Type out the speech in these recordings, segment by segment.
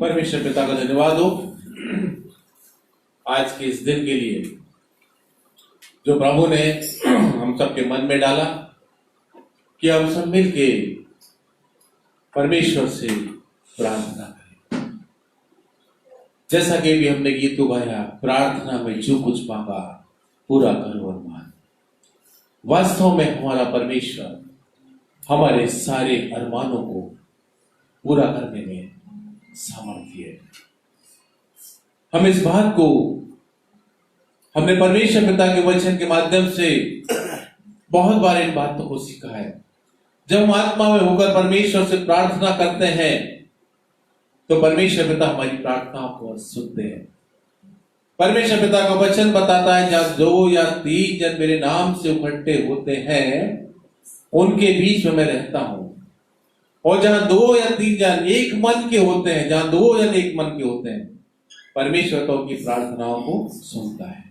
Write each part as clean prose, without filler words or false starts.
परमेश्वर पिता का धन्यवाद हो आज के इस दिन के लिए जो प्रभु ने हम सबके मन में डाला कि हम सब मिलके परमेश्वर से प्रार्थना करें। जैसा कि भी हमने गीत को गाया, प्रार्थना में जो कुछ मांगा पूरा करो और मान। वास्तव में हमारा परमेश्वर हमारे सारे अरमानों को पूरा करने में सामर्थ्य है। हम इस बात को हमने परमेश्वर पिता के वचन के माध्यम से बहुत बार इन बातों को सीखा है। जब हम आत्मा में होकर परमेश्वर से प्रार्थना करते हैं तो परमेश्वर पिता हमारी प्रार्थनाओं को सुनते हैं। परमेश्वर पिता का वचन बताता है, जहां 2 या 3 जन मेरे नाम से इकट्ठे होते हैं उनके बीच में मैं रहता हूं। और जहां 2 या 3 जन एक मन के होते हैं, जहां 2 जन एक मन के होते हैं, परमेश्वर तो उनकी प्रार्थनाओं को सुनता है।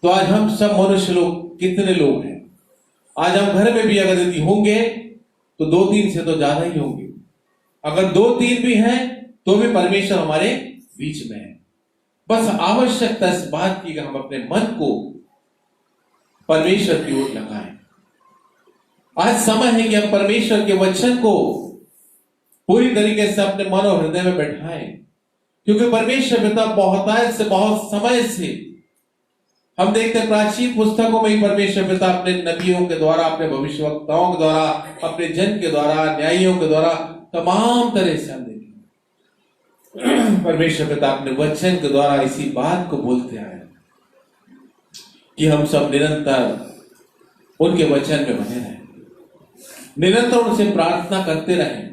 तो आज हम सब मनुष्य लोग कितने लोग हैं? आज हम घर में भी अगर यदि होंगे तो 2-3 से तो ज्यादा ही होंगे। अगर 2-3 भी हैं तो भी परमेश्वर हमारे बीच में है। बस आवश्यकता इस बात की कि हम अपने मन को परमेश्वर की ओर लगाएं। आज समय है कि हम परमेश्वर के वचन को पूरी तरीके से अपने मन और हृदय में बैठाएं, क्योंकि परमेश्वर पिता बहुत समय से हम देखते हैं प्राचीन पुस्तकों में ही परमेश्वर पिता अपने नबियों के द्वारा, अपने भविष्यवक्ताओं के द्वारा, अपने जन के द्वारा, न्यायियों के द्वारा तमाम तरह से हम देखें परमेश्वर पिता अपने वचन के द्वारा इसी बात को बोलते आए कि हम सब निरंतर उनके वचन में बने रहें, निरंतर उनसे प्रार्थना करते रहें,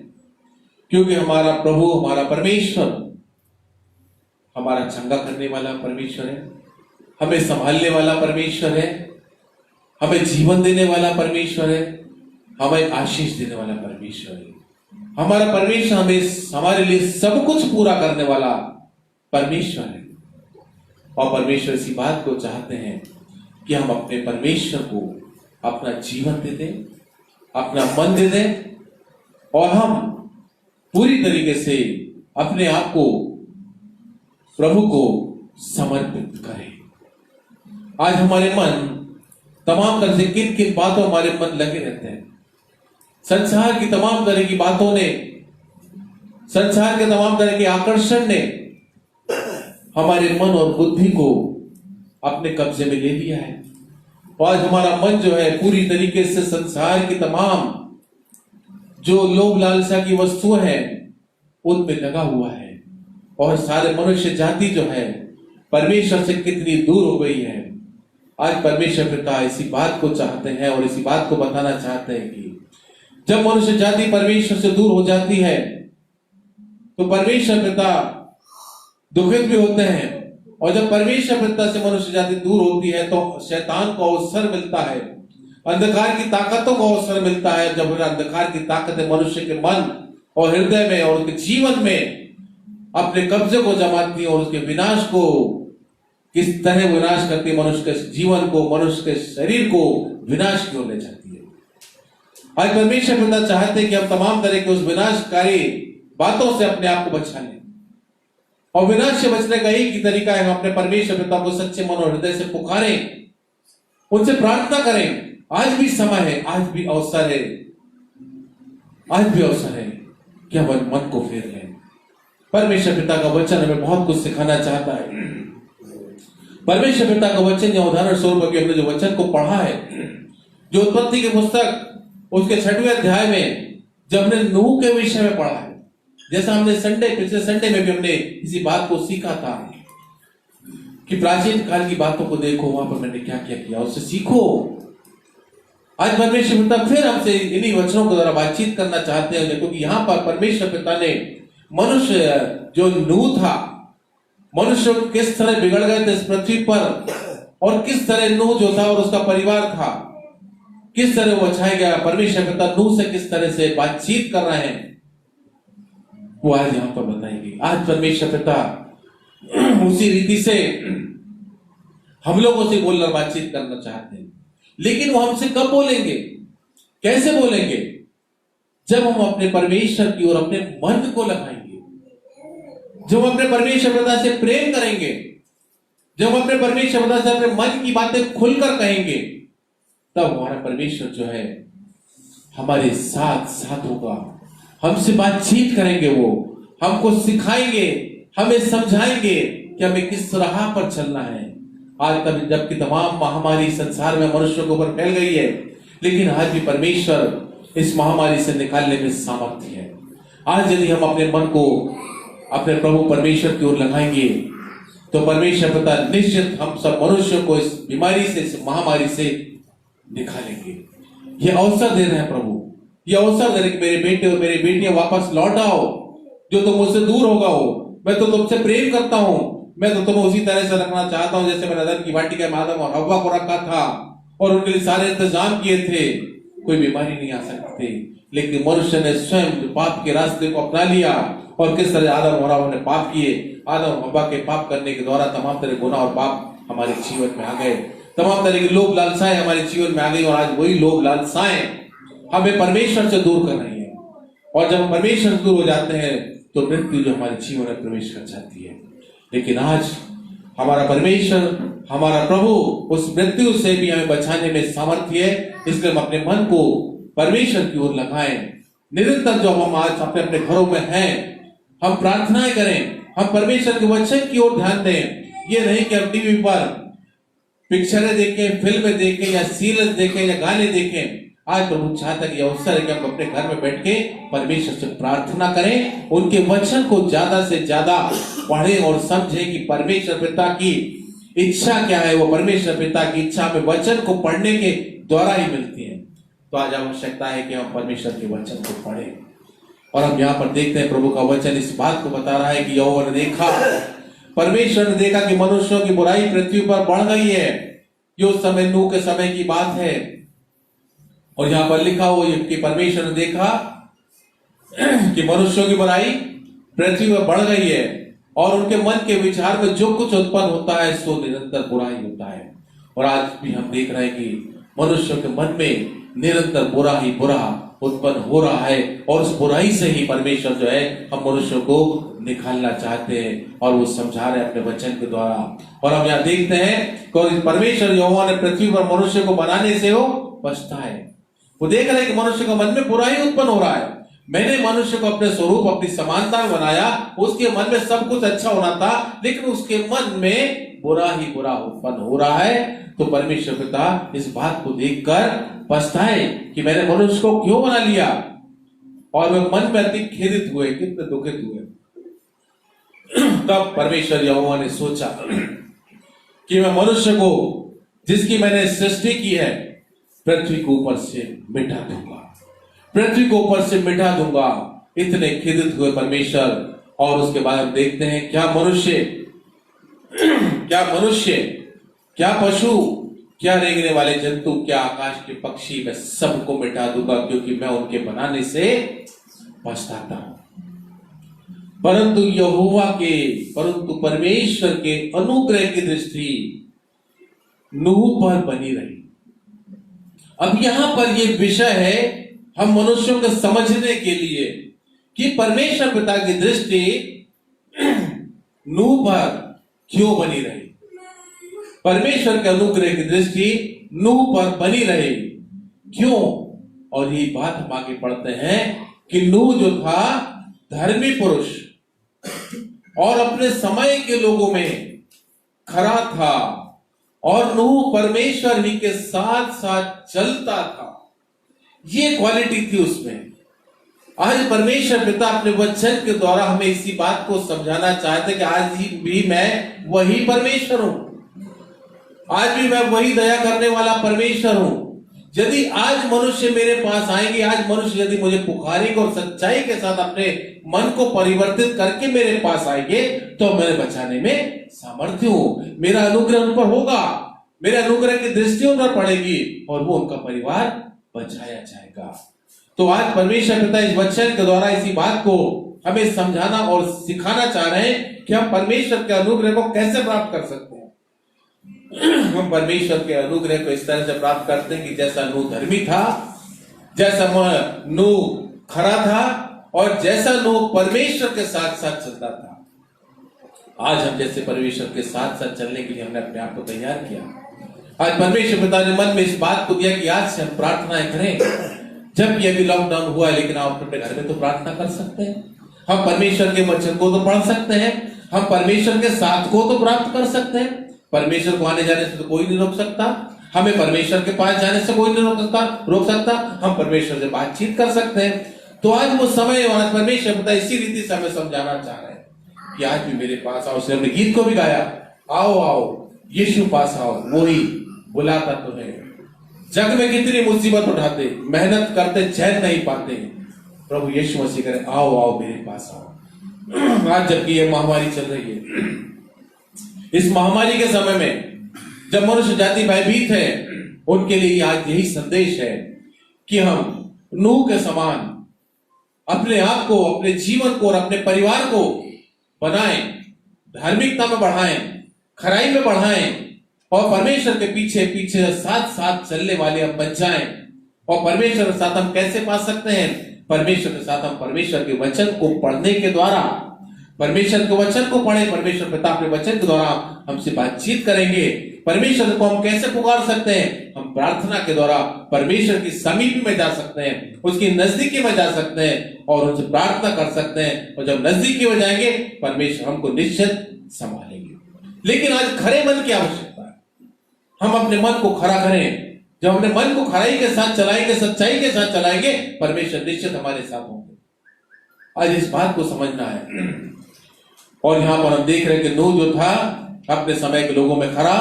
क्योंकि हमारा प्रभु, हमारा परमेश्वर हमारा चंगा करने वाला परमेश्वर है, हमें संभालने वाला परमेश्वर है, हमें जीवन देने वाला परमेश्वर है, हमें आशीष देने वाला परमेश्वर है। हमारा परमेश्वर हमारे लिए सब कुछ पूरा करने वाला परमेश्वर है। और परमेश्वर इसी बात को चाहते हैं कि हम अपने परमेश्वर को अपना जीवन दे दें, अपना मन दे दें और हम पूरी तरीके से अपने आप को प्रभु को समर्पित करें। आज हमारे मन तमाम तरह से किन किन बातों हमारे मन लगे रहते हैं। संसार की तमाम तरह की बातों ने, संसार के तमाम तरह के आकर्षण ने हमारे मन और बुद्धि को अपने कब्जे में ले लिया है। और आज हमारा मन जो है पूरी तरीके से संसार की तमाम जो लोभ लालसा की वस्तुएं हैं उनमें लगा हुआ है। और सारे मनुष्य जाति जो है परमेश्वर से कितनी दूर हो गई है। आज परमेश्वर पिता इसी बात को चाहते हैं और इसी बात को बताना चाहते हैं कि जब मनुष्य जाति परमेश्वर से दूर हो जाती है तो परमेश्वर पिता दुखित भी होते हैं। और जब परमेश्वर पिता से मनुष्य जाति दूर होती है तो शैतान को अवसर मिलता है, अंधकार की ताकतों को अवसर मिलता है। जब अंधकार की ताकतें मनुष्य के मन और हृदय में और उसके जीवन में अपने कब्जे को जमाती है और उसके विनाश को किस तरह विनाश करती है, मनुष्य के जीवन को, मनुष्य के शरीर को विनाश की ओर ले जाती है। आज परमेश्वर पिता चाहते हैं कि हम तमाम तरह के उस विनाशकारी बातों से अपने आप को बचा लें। और विनाश से बचने का एक ही तरीका है, हम अपने परमेश्वर पिता को सच्चे मन और हृदय से पुकारें, उनसे प्रार्थना करें। आज भी समय है, आज भी अवसर है, आज भी अवसर है कि हम मन को फेर लें। परमेश्वर पिता का वचन हमें बहुत कुछ सिखाना चाहता है। परमेश्वर पिता का वचन या उदाहरण स्वरूप हमने जो वचन को पढ़ा है, जो उत्पत्ति के पुस्तक उसके 6वें अध्याय में जब हमने नूह के विषय में पढ़ा है, जैसा हमने पिछले संडे में भी हमने इसी बात को सीखा था कि प्राचीन काल की बातों को देखो, वहां पर मैंने क्या क्या किया, उससे सीखो। आज परमेश्वर पिता फिर हमसे इन्हीं वचनों के द्वारा बातचीत करना चाहते हैं, क्योंकि यहाँ पर परमेश्वर पिता ने मनुष्य जो नूह था, मनुष्य किस तरह बिगड़ गए थे इस पृथ्वी पर, और किस तरह नूह जो था और उसका परिवार था किस तरह वो बचाया गया, परमेश्वर पिता नूह से किस तरह से बातचीत कर रहे हैं, वो आज यहां पर बताएंगे। आज परमेश्वर पिता उसी रीति से हम लोगों से बोलकर बातचीत करना चाहते हैं। लेकिन वो हमसे कब बोलेंगे, कैसे बोलेंगे? जब हम अपने परमेश्वर की ओर अपने मन को लगाएंगे, जब हम अपने परमेश्वर पिता से प्रेम करेंगे, जब हम अपने परमेश्वर पिता से अपने मन की बातें खुलकर कहेंगे, तब हमारा परमेश्वर जो है हमारे साथ साथ होगा, हमसे बातचीत करेंगे, वो हमको सिखाएंगे, हमें समझाएंगे कि हमें किस राह पर चलना है। आज तक जबकि तमाम महामारी संसार में मनुष्यों के ऊपर फैल गई है, लेकिन आज भी परमेश्वर इस महामारी से निकालने में सामर्थ्य है। आज यदि हम अपने मन को अपने प्रभु परमेश्वर की ओर लगाएंगे, तो परमेश्वर पिता निश्चित हम सब मनुष्यों को इस बीमारी से, इस महामारी से निकालेंगे। ये अवसर दे रहे हैं प्रभु, ये अवसर दे रहे कि मेरे बेटे और मेरी बेटियां वापस लौट आओ। जो तुम मुझसे दूर होगा हो, मैं तो तुमसे प्रेम करता हूं, मैं तो तुम्हें उसी तरह से रखना चाहता हूं जैसे मैंने अदन की वाटिका में आदम और हव्वा को रखा था और उनके लिए सारे इंतजाम किए थे। कोई बीमारी नहीं आ सकती, लेकिन मनुष्य ने स्वयं पाप के रास्ते को अपना लिया। और किस तरह आदम और हव्वा ने पाप किए, आदम और हव्वा के पाप करने के द्वारा तमाम तरह गुनाह और पाप हमारे जीवन में आ गए, तमाम तरह की लोभ लालसाएं हमारे जीवन में आ गई। और आज वही लोभ लालसाएं हमें परमेश्वर से दूर कर रही है। और जब हम परमेश्वर से दूर हो जाते हैं तो मृत्यु जो हमारे जीवन में प्रवेश कर जाती है। लेकिन आज हमारा परमेश्वर, हमारा प्रभु उस मृत्यु से भी हमें बचाने में सामर्थ्य है। इसलिए हम अपने मन को परमेश्वर की ओर लगाएं। निरंतर जो हम आज अपने अपने घरों में हैं, हम प्रार्थनाएं करें, हम परमेश्वर के वचन की ओर ध्यान दें। ये नहीं कि हम टीवी पर पिक्चरें देखें, फिल्में देखें या सीरियल देखें या गाने देखें। आज प्रभु चाहता है कि अवसर है कि हम अपने घर में बैठ के परमेश्वर से प्रार्थना करें, उनके वचन को ज्यादा से ज्यादा पढ़ें और समझें कि परमेश्वर पिता की इच्छा क्या है। वो परमेश्वर पिता की इच्छा में वचन को पढ़ने के द्वारा ही मिलती है। तो आज आवश्यकता है कि हम परमेश्वर के वचन को पढ़ें। और हम यहाँ पर देखते हैं प्रभु का वचन इस बात को बता रहा है कि यहोवा ने देखा, परमेश्वर ने देखा कि मनुष्यों की बुराई पृथ्वी पर बढ़ गई है। ये उस समय नूह के समय की बात है। और यहां पर लिखा हो कि परमेश्वर ने देखा कि मनुष्यों की बुराई पृथ्वी पर बढ़ गई है और उनके मन के विचार में जो कुछ उत्पन्न होता है सो निरंतर बुरा ही होता है। और आज भी हम देख रहे हैं कि मनुष्यों के मन में निरंतर बुरा ही बुरा उत्पन्न हो रहा है। और उस बुराई से ही परमेश्वर जो है हम मनुष्यों को निकालना चाहते हैं और वो समझा रहे हैं अपने वचन के द्वारा। और हम यहाँ देखते हैं कि परमेश्वर यहोवा ने पृथ्वी पर मनुष्य को बनाने से वो बचता है। वो देख रहे हैं कि मनुष्य के मन में बुराई उत्पन्न हो रहा है। मैंने मनुष्य को अपने स्वरूप, अपनी समानता में बनाया, उसके मन में सब कुछ अच्छा होना था, लेकिन उसके मन में बुरा ही बुरा उत्पन्न हो रहा है। तो परमेश्वर पिता इस बात को देखकर पछताए कि मैंने मनुष्य को क्यों बना लिया। और वे मन में अति खेदित हुए, कितने दुखित हुए। तब परमेश्वर यहोवा ने सोचा कि मैं मनुष्य को, जिसकी मैंने सृष्टि की है, पृथ्वी को ऊपर से मिटा दूंगा, पृथ्वी को ऊपर से मिटा दूंगा। इतने खेदित हुए परमेश्वर। और उसके बाद हम देखते हैं क्या मनुष्य, क्या पशु, क्या रेंगने वाले जंतु, क्या आकाश के पक्षी, मैं सबको मिटा दूंगा, क्योंकि मैं उनके बनाने से पछताता हूं। परंतु परमेश्वर के अनुग्रह की दृष्टि नूह पर बनी रही। अब यहां पर यह विषय है हम मनुष्यों को समझने के लिए कि परमेश्वर पिता की दृष्टि नूह पर क्यों बनी रही। परमेश्वर के अनुग्रह की दृष्टि नूह पर बनी रही क्यों। और ये बात हम आगे पढ़ते हैं कि नूह जो था धर्मी पुरुष और अपने समय के लोगों में खरा था, और नूह परमेश्वर ही के साथ साथ चलता था। ये क्वालिटी थी उसमें। आज परमेश्वर पिता अपने वचन के द्वारा हमें इसी बात को समझाना चाहते कि आज भी मैं वही परमेश्वर हूं, आज भी मैं वही दया करने वाला परमेश्वर हूं। यदि आज मनुष्य मेरे पास आएंगे, आज मनुष्य यदि मुझे पुकारेंगे और सच्चाई के साथ अपने मन को परिवर्तित करके मेरे पास आएंगे, तो मेरे बचाने में सामर्थ्य हूं। मेरा अनुग्रह उन पर होगा, मेरे अनुग्रह की दृष्टि उन पर पड़ेगी और वो उनका परिवार बचाया जाएगा। तो आज परमेश्वर पिता इस वचन के द्वारा इसी बात को हमें समझाना और सिखाना चाह रहे हैं कि हम परमेश्वर के अनुग्रह को कैसे प्राप्त कर सकते हैं। हम परमेश्वर के अनुग्रह को इस तरह से प्राप्त करते हैं कि जैसा नूह धर्मी था, जैसा नूह खरा था और जैसा नूह परमेश्वर के साथ साथ चलता था। आज हम जैसे परमेश्वर के साथ साथ चलने के लिए हमने अपने आप को तैयार किया। आज परमेश्वर पिता ने मन में इस बात को दिया कि आज से हम प्रार्थनाएं करें। जब ये भी लॉकडाउन हुआ है, लेकिन आप अपने घर में तो प्रार्थना कर सकते हैं। हम परमेश्वर के वचन को तो पढ़ सकते हैं, हम परमेश्वर के साथ को तो प्राप्त कर सकते हैं। परमेश्वर को आने जाने से तो कोई नहीं रोक सकता, हमें परमेश्वर के पास जाने से कोई नहीं रोक सकता। हम परमेश्वर से बातचीत कर सकते हैं। तो आज वो समय और आज परमेश्वर पिता इसी रीति से हमें समझाना चाह रहे हैं कि आज भी मेरे पास आओ। उसने अपने गीत को भी गाया, आओ आओ यीशु पास आओ, वो ही बुलाता तुम्हें। जग में कितनी मुसीबत उठाते, मेहनत करते, चैन नहीं पाते, प्रभु यीशु मसीह करे आओ आओ मेरे पास आओ। आज जबकि ये महामारी चल रही है, इस महामारी के समय में जब मनुष्य जाति भयभीत है, उनके लिए आज यही संदेश है कि हम नूह के समान अपने आप को, अपने जीवन को और अपने परिवार को बनाएं, धार्मिकता में बढ़ाएं, खराई में बढ़ाएं और परमेश्वर के पीछे पीछे साथ साथ चलने वाले हम बन जाएं। और परमेश्वर के साथ हम कैसे पा सकते हैं? परमेश्वर के साथ हम परमेश्वर के वचन को पढ़ने के द्वारा, परमेश्वर के वचन को पढ़े, परमेश्वर पिता अपने वचन के द्वारा हमसे बातचीत करेंगे। परमेश्वर को हम कैसे पुकार सकते हैं? हम प्रार्थना के द्वारा परमेश्वर की समीप में जा सकते हैं, उसकी नजदीकी में जा सकते हैं और उनसे प्रार्थना कर सकते हैं। और जब नजदीकी में जाएंगे, परमेश्वर हमको निश्चित संभालेंगे। लेकिन आज खरे मन की आवश्यकता है। हम अपने मन को खरा करें। जब अपने मन को खराई के साथ चलाएंगे, सच्चाई के साथ चलाएंगे, परमेश्वर निश्चित हमारे साथ होंगे। आज इस बात को समझना है। और यहां पर हम देख रहे हैं कि नूह जो था, अपने समय के लोगों में खरा,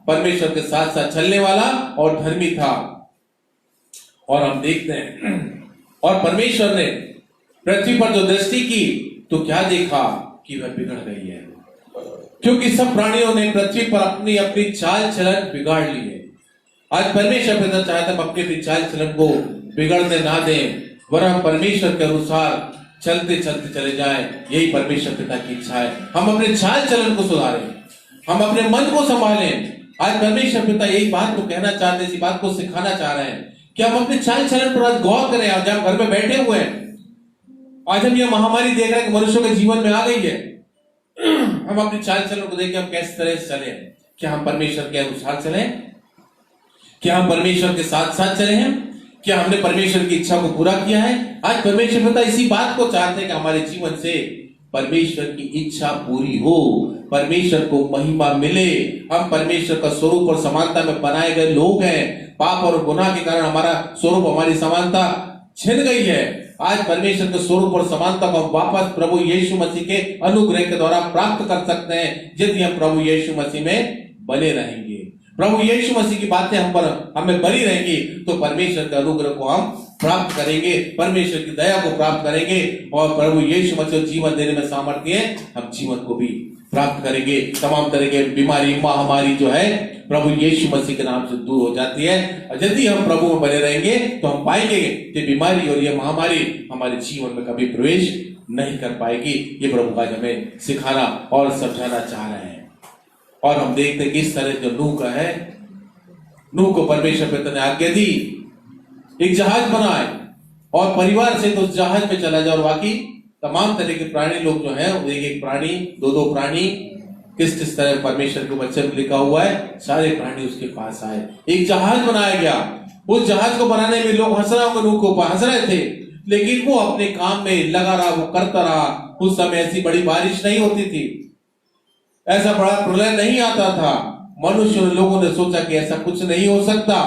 परमेश्वर के साथ साथ चलने वाला और धर्मी था। और हम देखते हैं, और परमेश्वर ने पृथ्वी पर जो दृष्टि की तो क्या देखा कि वह बिगड़ गई है, क्योंकि सब प्राणियों ने पृथ्वी पर अपनी अपनी चाल चलन बिगाड़ ली है। आज परमेश्वर पिता चाहता है हम अपनी चाल चलन को बिगड़ने ना दें, वरन परमेश्वर के अनुसार चलते चलते चले जाएं। यही परमेश्वर पिता की इच्छा है। हम अपने चाल चलन को सुधारें, हम अपने मन को संभालें। आज परमेश्वर पिता यही बात को कहना चाहते हैं, इसी बात को सिखाना चाह रहे हैं कि हम अपने चाल चलन पर आज गौर करें। आज हम घर में बैठे हुए हैं, आज हम यह महामारी देख रहे हैं कि मनुष्यों के जीवन में आ गई है। हम अपनी चाल चलन को देखें, हम किस तरह से चले। क्या हम परमेश्वर के अनुसार चले? क्या हम परमेश्वर के साथ साथ चले हैं? क्या हमने परमेश्वर की इच्छा को पूरा किया है? आज परमेश्वर पिता इसी बात को चाहते हैं कि हमारे जीवन से परमेश्वर की इच्छा पूरी हो, परमेश्वर को महिमा मिले। हम परमेश्वर का स्वरूप और समानता में बनाए गए लोग हैं। पाप और गुनाह के कारण हमारा स्वरूप, हमारी समानता छिन गई है। आज परमेश्वर के स्वरूप और समानता को हम वापस प्रभु यीशु मसीह के अनुग्रह के द्वारा प्राप्त कर सकते हैं, यदि हम प्रभु यीशु मसीह में बने रहेंगे। प्रभु यीशु मसीह की बातें हम पर हमें बनी रहेंगी तो परमेश्वर के अनुग्रह को हम प्राप्त करेंगे, परमेश्वर की दया को प्राप्त करेंगे और प्रभु यीशु मसीह जीवन देने में सामर्थ्य है, हम जीवन को भी प्राप्त करेंगे। तमाम तरह के बीमारी, महामारी जो है प्रभु यीशु मसीह के नाम से दूर हो जाती है। और यदि हम प्रभु में बने रहेंगे तो हम पाएंगे कि बीमारी और ये महामारी हमारे जीवन में कभी प्रवेश नहीं कर पाएगी। ये प्रभु आज हमें सिखाना और समझाना चाह रहे हैं। और हम देखते हैं किस तरह जो नूह का है, नूह को परमेश्वर पिता ने आज्ञा दी एक जहाज बनाए और परिवार से तो जहाज में चला जाओ। बाकी तमाम तरह के प्राणी लोग जो हैं, एक एक प्राणी, दो प्राणी, किस किस तरह परमेश्वर के वचन में लिखा हुआ है, सारे प्राणी उसके पास आए। एक जहाज बनाया गया। उस जहाज को बनाने में लोग हंस रहे होंगे, नूह के ऊपर हंस रहे थे, लेकिन वो अपने काम में लगा रहा, वो करता रहा। उस समय ऐसी बड़ी बारिश नहीं होती थी, ऐसा बड़ा प्रलय नहीं आता था। मनुष्य लोगों ने सोचा कि ऐसा कुछ नहीं हो सकता,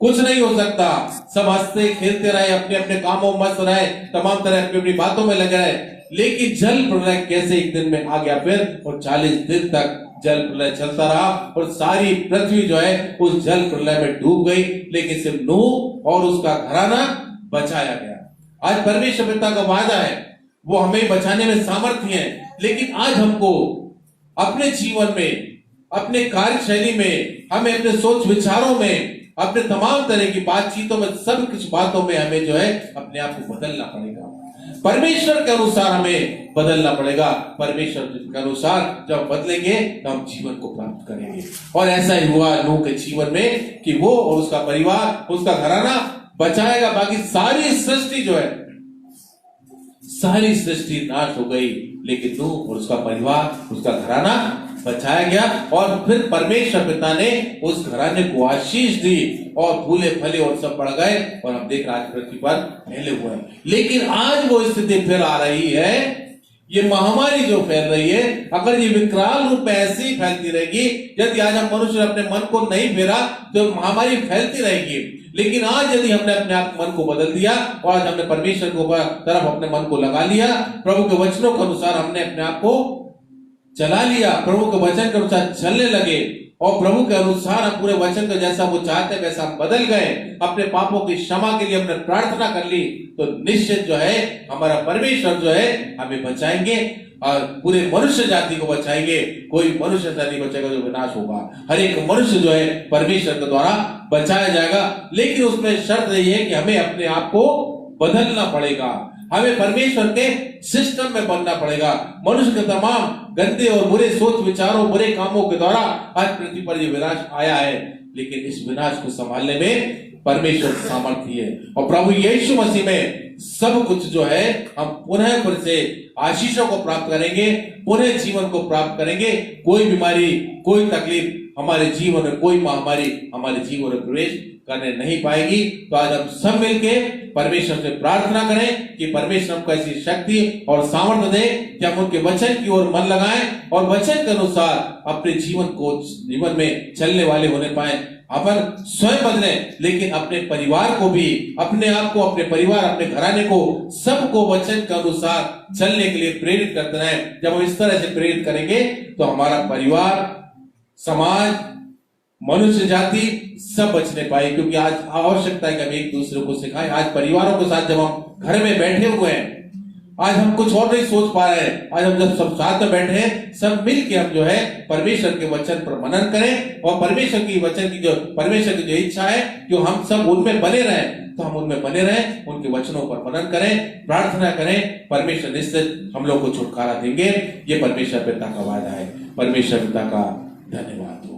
कुछ नहीं हो सकता। सब हंसते खेलते रहे, अपने अपने कामों में मस्त रहे, तमाम तरह अपनी अपनी बातों में लगे रहे। लेकिन जल प्रलय कैसे एक दिन में आ गया फिर, और 40 दिन तक जल प्रलय चलता रहा और सारी पृथ्वी जो है उस जल प्रलय में डूब गई। लेकिन सिर्फ नूह और उसका घराना बचाया गया। आज परमेश्वर पिता का वादा है, वो हमें बचाने में सामर्थ्य है। लेकिन आज हमको अपने जीवन में, अपने कार्यशैली में, हमें अपने सोच विचारों में, अपने तमाम तरह की बातचीतों में, सब कुछ बातों में हमें जो है अपने आप को बदलना पड़ेगा। परमेश्वर के अनुसार हमें बदलना पड़ेगा। परमेश्वर के अनुसार जब बदलेंगे तो हम जीवन को प्राप्त करेंगे। और ऐसा ही हुआ नूह के जीवन में कि वो और उसका परिवार, उसका घराना बचाएगा। बाकी सारी सृष्टि जो है, सारी सृष्टि नाश हो गई। लेकिन नूह और उसका परिवार, उसका घराना बचाया गया और फिर परमेश्वर पिता ने उस घराने को आशीष दी और फूले फले और सब बढ़ गए और हम देख रहे आज पृथ्वी पर फैले हुए हैं। लेकिन आज वो स्थिति फिर आ रही है, ये महामारी जो फैल रही है, अगर ये विकराल रूप में ऐसे ही फैलती रहेगी, यदि आज हम मनुष्य अपने मन को नहीं फेरा तो महामारी फैलती रहेगी। लेकिन आज यदि हमने अपने आप मन को बदल दिया और आज हमने परमेश्वर को तरफ अपने मन को लगा लिया, प्रभु के वचनों के अनुसार हमने अपने आप को चला लिया, प्रभु के वचन के अनुसार चलने लगे और प्रभु के अनुसार हम पूरे वचन को जैसा वो चाहते हैं वैसा हम बदल गए, अपने पापों की क्षमा के लिए हमने प्रार्थना कर ली, तो निश्चित जो है हमारा परमेश्वर जो है हमें बचाएंगे और पूरे मनुष्य जाति को बचाएंगे। कोई मनुष्य जाति नहीं बचेगा जो विनाश होगा, हर एक मनुष्य जो है परमेश्वर के द्वारा बचाया जाएगा। लेकिन उसमें शर्त यही है कि हमें अपने आप को बदलना पड़ेगा, हमें परमेश्वर के सिस्टम में बनना पड़ेगा। मनुष्य के तमाम गंदे और बुरे सोच विचारों, बुरे कामों के द्वारा आज पृथ्वी पर यह विनाश आया है, लेकिन इस विनाश को संभालने में परमेश्वर सामर्थ्य है और प्रभु यीशु मसीह में सब कुछ जो है हम पुनः फिर से आशीषों को प्राप्त करेंगे, पुनः जीवन को प्राप्त करेंगे। कोई बीमारी, कोई तकलीफ हमारे जीवन में, कोई महामारी हमारे जीवन में प्रवेश करने नहीं पाएगी। तो आज हम सब मिलके परमेश्वर से प्रार्थना करें कि परमेश्वर हमको ऐसी शक्ति और सामर्थ्य दे कि हम उनके वचन की ओर मन लगाएं और वचन के अनुसार अपने जीवन में चलने वाले होने पाए। अपन स्वयं बदले, लेकिन अपने परिवार को भी, अपने आप को, अपने परिवार, अपने घराने को, सबको वचन के अनुसार चलने के लिए प्रेरित करते रहे। जब हम इस तरह से प्रेरित करेंगे तो हमारा परिवार, समाज, मनुष्य जाति सब बचने पाए, क्योंकि आज आवश्यकता है कि हम एक दूसरे को सिखाएं। आज परिवारों के साथ जब हम घर में बैठे हुए हैं, आज हम कुछ और नहीं सोच पा रहे हैं, आज हम जब सब साथ में बैठे हैं, सब मिल के हम जो है परमेश्वर के वचन पर मनन करें और परमेश्वर की जो इच्छा है कि हम सब उनमें बने रहें, तो हम उनमें बने रहें, उनके वचनों पर मनन करें, प्रार्थना करें। परमेश्वर निश्चित हम लोग को छुटकारा देंगे। ये परमेश्वर पिता का वादा है। परमेश्वर पिता का धन्यवाद।